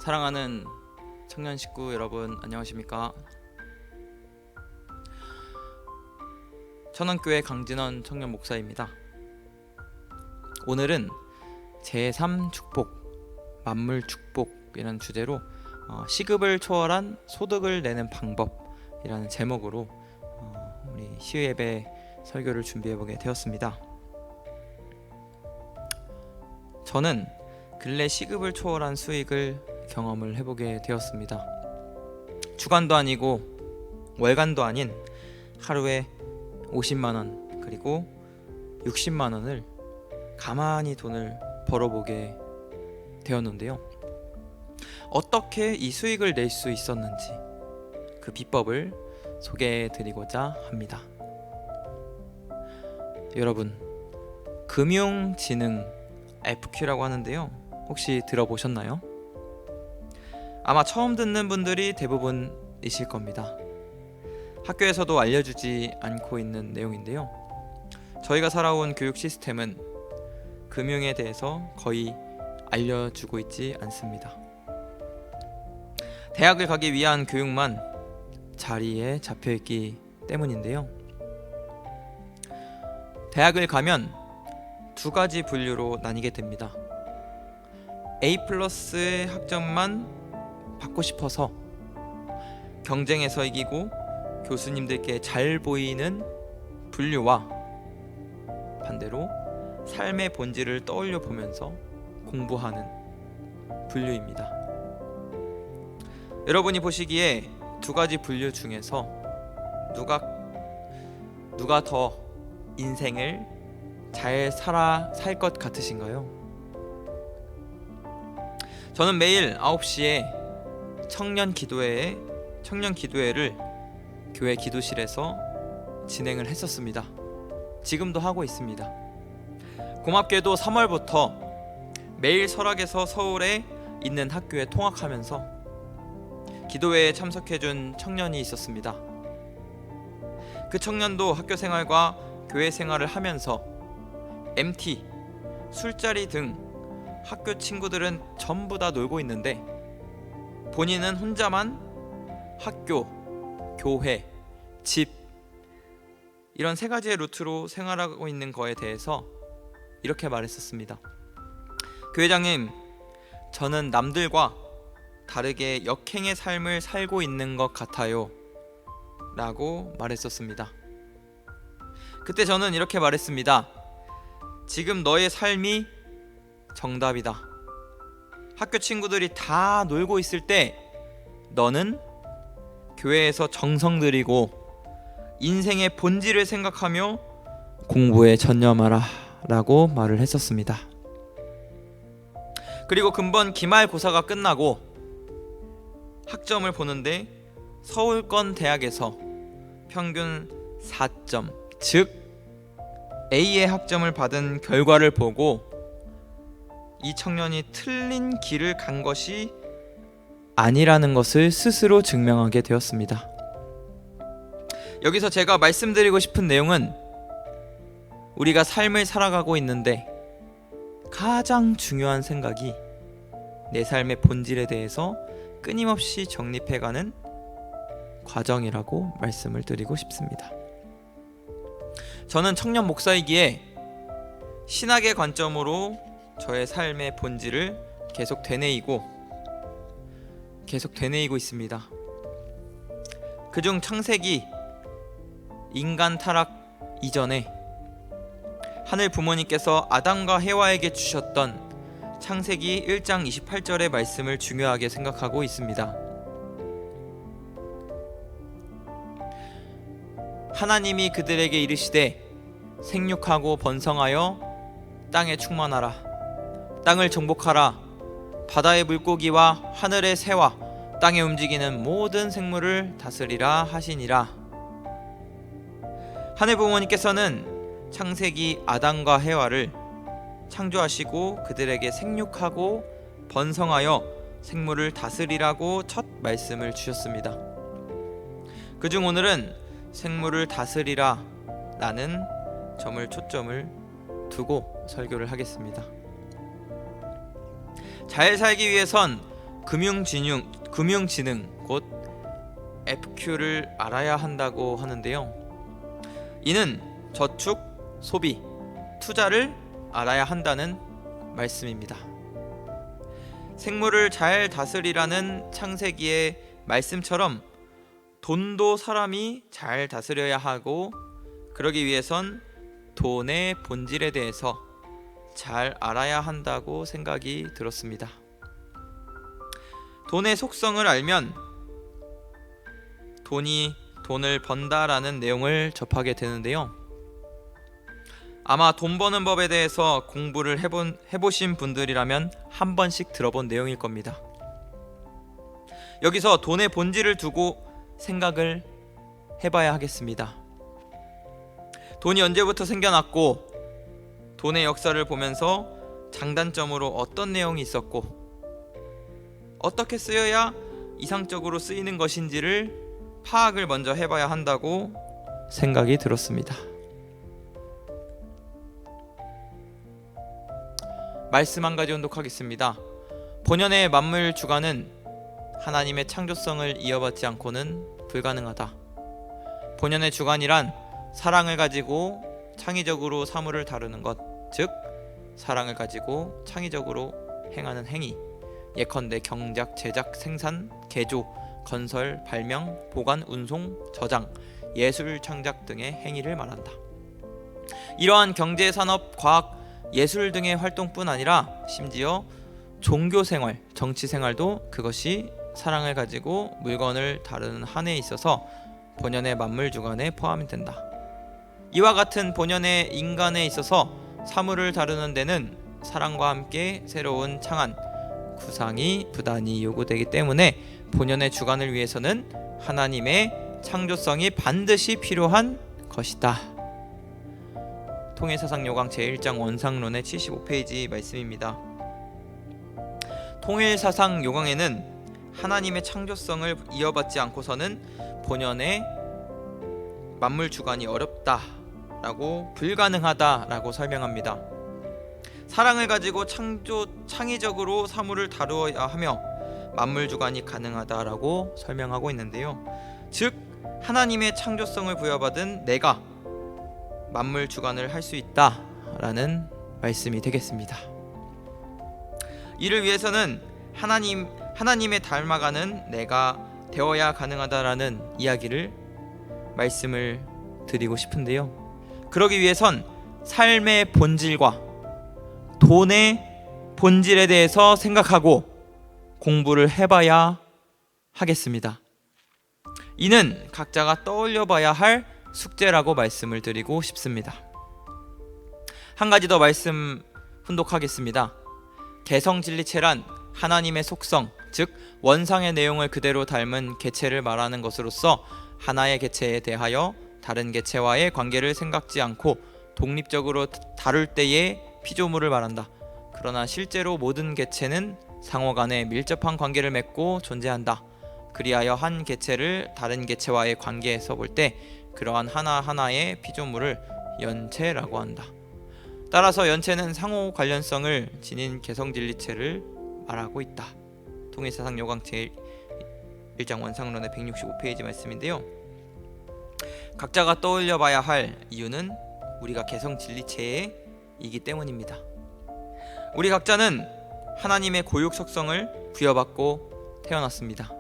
사랑하는 청년 식구 여러분, 안녕하십니까? 천원교회 강진원 청년 목사입니다. 오늘은 제3축복, 만물축복이라는 주제로 시급을 초월한 소득을 내는 방법이라는 제목으로 우리 시의예배 설교를 준비해보게 되었습니다. 저는 근래 시급을 초월한 수익을 경험을 해보게 되었습니다. 주간도 아니고 월간도 아닌 하루에 50만원 그리고 60만원을 가만히 돈을 벌어보게 되었는데요. 어떻게 이 수익을 낼 수 있었는지 그 비법을 소개해드리고자 합니다. 여러분, 금융지능 FQ라고 하는데요, 혹시 들어보셨나요? 아마 처음 듣는 분들이 대부분이실 겁니다. 학교에서도 알려주지 않고 있는 내용인데요, 저희가 살아온 교육 시스템은 금융에 대해서 거의 알려주고 있지 않습니다. 대학을 가기 위한 교육만 자리에 잡혀있기 때문인데요, 대학을 가면 두 가지 분류로 나뉘게 됩니다. A+의 학점만 받고 싶어서 경쟁에서 이기고 교수님들께 잘 보이는 분류와 반대로 삶의 본질을 떠올려 보면서 공부하는 분류입니다. 여러분이 보시기에 두 가지 분류 중에서 누가 더 인생을 잘 살 것 같으신가요? 저는 매일 9시에 청년 기도회를 교회 기도실에서 진행을 했었습니다. 지금도 하고 있습니다. 고맙게도 3월부터 매일 설악에서 서울에 있는 학교에 통학하면서 기도회에 참석해준 청년이 있었습니다. 그 청년도 학교 생활과 교회 생활을 하면서 MT, 술자리 등 학교 친구들은 전부 다 놀고 있는데 본인은 혼자만 학교, 교회, 집 이런 세 가지의 루트로 생활하고 있는 거에 대해서 이렇게 말했었습니다. 교회장님, 저는 남들과 다르게 역행의 삶을 살고 있는 것 같아요 라고 말했었습니다. 그때 저는 이렇게 말했습니다. 지금 너의 삶이 정답이다. 학교 친구들이 다 놀고 있을 때 너는 교회에서 정성 들이고 인생의 본질을 생각하며 공부에 전념하라 라고 말을 했었습니다. 그리고 금번 기말고사가 끝나고 학점을 보는데 서울권 대학에서 평균 4점, 즉 A의 학점을 받은 결과를 보고 이 청년이 틀린 길을 간 것이 아니라는 것을 스스로 증명하게 되었습니다. 여기서 제가 말씀드리고 싶은 내용은 우리가 삶을 살아가고 있는데 가장 중요한 생각이 내 삶의 본질에 대해서 끊임없이 정립해가는 과정이라고 말씀을 드리고 싶습니다. 저는 청년 목사이기에 신학의 관점으로 저의 삶의 본질을 계속 되뇌이고 있습니다. 그중 창세기, 인간 타락 이전에 하늘 부모님께서 아담과 해와에게 주셨던 창세기 1장 28절의 말씀을 중요하게 생각하고 있습니다. 하나님이 그들에게 이르시되 생육하고 번성하여 땅에 충만하라. 땅을 정복하라. 바다의 물고기와 하늘의 새와 땅에 움직이는 모든 생물을 다스리라 하시니라. 하늘 부모님께서는 창세기 아담과 해와를 창조하시고 그들에게 생육하고 번성하여 생물을 다스리라고 첫 말씀을 주셨습니다. 그중 오늘은 생물을 다스리라 라는 점을 초점을 두고 설교를 하겠습니다. 잘 살기 위해선 금융지능 곧 FQ를 알아야 한다고 하는데요. 이는 저축, 소비, 투자를 알아야 한다는 말씀입니다. 생물을 잘 다스리라는 창세기의 말씀처럼 돈도 사람이 잘 다스려야 하고, 그러기 위해선 돈의 본질에 대해서 잘 알아야 한다고 생각이 들었습니다. 돈의 속성을 알면 돈이 돈을 번다라는 내용을 접하게 되는데요. 아마 돈 버는 법에 대해서 공부를 해보신 분들이라면 한 번씩 들어본 내용일 겁니다. 여기서 돈의 본질을 두고 생각을 해봐야 하겠습니다. 돈이 언제부터 생겨났고, 돈의 역사를 보면서 장단점으로 어떤 내용이 있었고, 어떻게 쓰여야 이상적으로 쓰이는 것인지를 파악을 먼저 해봐야 한다고 생각이 들었습니다. 말씀 한 가지 ondok하겠습니다. 본연의 만물 주관은 하나님의 창조성을 이어받지 않고는 불가능하다. 본연의 주관이란 사랑을 가지고 창의적으로 사물을 다루는 것, 즉 사랑을 가지고 창의적으로 행하는 행위, 예컨대 경작, 제작, 생산, 개조, 건설, 발명, 보관, 운송, 저장, 예술 창작 등의 행위를 말한다. 이러한 경제, 산업, 과학, 예술 등의 활동뿐 아니라 심지어 종교생활, 정치생활도 그것이 사랑을 가지고 물건을 다루는 한에 있어서 본연의 만물주관에 포함이 된다. 이와 같은 본연의 인간에 있어서 사물을 다루는 데는 사랑과 함께 새로운 창안, 구상이 부단히 요구되기 때문에 본연의 주관을 위해서는 하나님의 창조성이 반드시 필요한 것이다. 통일사상요강 제1장 원상론의 75페이지 말씀입니다. 통일사상요강에는 하나님의 창조성을 이어받지 않고서는 본연의 만물 주관이 어렵다라고, 불가능하다라고 설명합니다. 사랑을 가지고 창의적으로 사물을 다루어야 하며 만물 주관이 가능하다라고 설명하고 있는데요. 즉 하나님의 창조성을 부여받은 내가 만물 주관을 할 수 있다라는 말씀이 되겠습니다. 이를 위해서는 하나님의 닮아가는 내가 되어야 가능하다라는 이야기를 말씀을 드리고 싶은데요. 그러기 위해선 삶의 본질과 돈의 본질에 대해서 생각하고 공부를 해봐야 하겠습니다. 이는 각자가 떠올려봐야 할 숙제라고 말씀을 드리고 싶습니다. 한 가지 더 말씀 훈독하겠습니다. 개성진리체란 하나님의 속성, 즉 원상의 내용을 그대로 닮은 개체를 말하는 것으로서 하나의 개체에 대하여 다른 개체와의 관계를 생각지 않고 독립적으로 다룰 때의 피조물을 말한다. 그러나 실제로 모든 개체는 상호간에 밀접한 관계를 맺고 존재한다. 그리하여 한 개체를 다른 개체와의 관계에서 볼 때 그러한 하나하나의 피조물을 연체라고 한다. 따라서 연체는 상호 관련성을 지닌 개성진리체를 말하고 있다. 통일사상요강 제1장 원상론의 165페이지 말씀인데요. 각자가 떠올려봐야 할 이유는 우리가 개성진리체이기 때문입니다. 우리 각자는 하나님의 고육 속성을 부여받고 태어났습니다.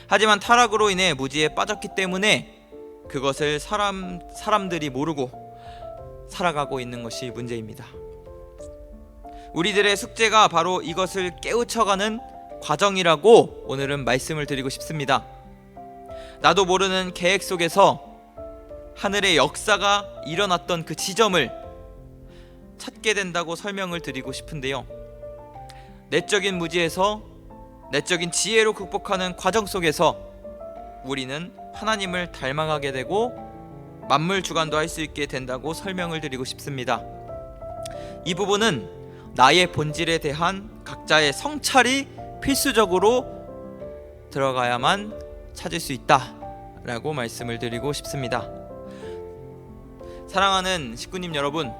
하지만 타락으로 인해 무지에 빠졌기 때문에 그것을 사람들이 모르고 살아가고 있는 것이 문제입니다. 우리들의 숙제가 바로 이것을 깨우쳐가는 과정이라고 오늘은 말씀을 드리고 싶습니다. 나도 모르는 계획 속에서 하늘의 역사가 일어났던 그 지점을 찾게 된다고 설명을 드리고 싶은데요. 내적인 무지에서 내적인 지혜로 극복하는 과정 속에서 우리는 하나님을 닮아가게 되고 만물 주관도 할 수 있게 된다고 설명을 드리고 싶습니다. 이 부분은 나의 본질에 대한 각자의 성찰이 필수적으로 들어가야만 찾을 수 있다라고 말씀을 드리고 싶습니다. 사랑하는 식구님 여러분,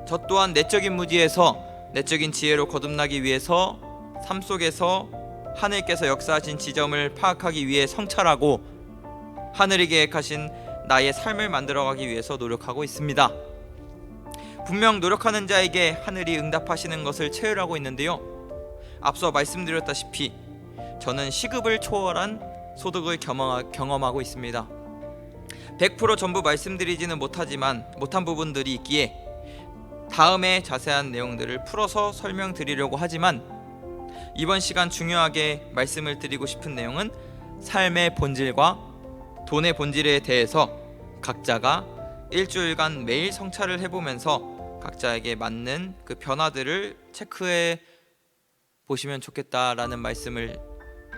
저 또한 내적인 무지에서 내적인 지혜로 거듭나기 위해서 삶 속에서 하늘께서 역사하신 지점을 파악하기 위해 성찰하고 하늘이 계획하신 나의 삶을 만들어가기 위해서 노력하고 있습니다. 분명 노력하는 자에게 하늘이 응답하시는 것을 체휼하고 있는데요, 앞서 말씀드렸다시피 저는 시급을 초월한 소득을 경험하고 있습니다. 100% 전부 말씀드리지는 못한 부분들이 있기에 다음에 자세한 내용들을 풀어서 설명드리려고 하지만, 이번 시간 중요하게 말씀을 드리고 싶은 내용은 삶의 본질과 돈의 본질에 대해서 각자가 일주일간 매일 성찰을 해보면서 각자에게 맞는 그 변화들을 체크해 보시면 좋겠다라는 말씀을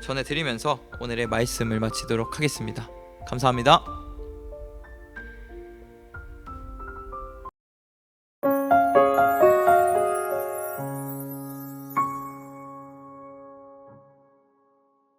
전해드리면서 오늘의 말씀을 마치도록 하겠습니다. 감사합니다.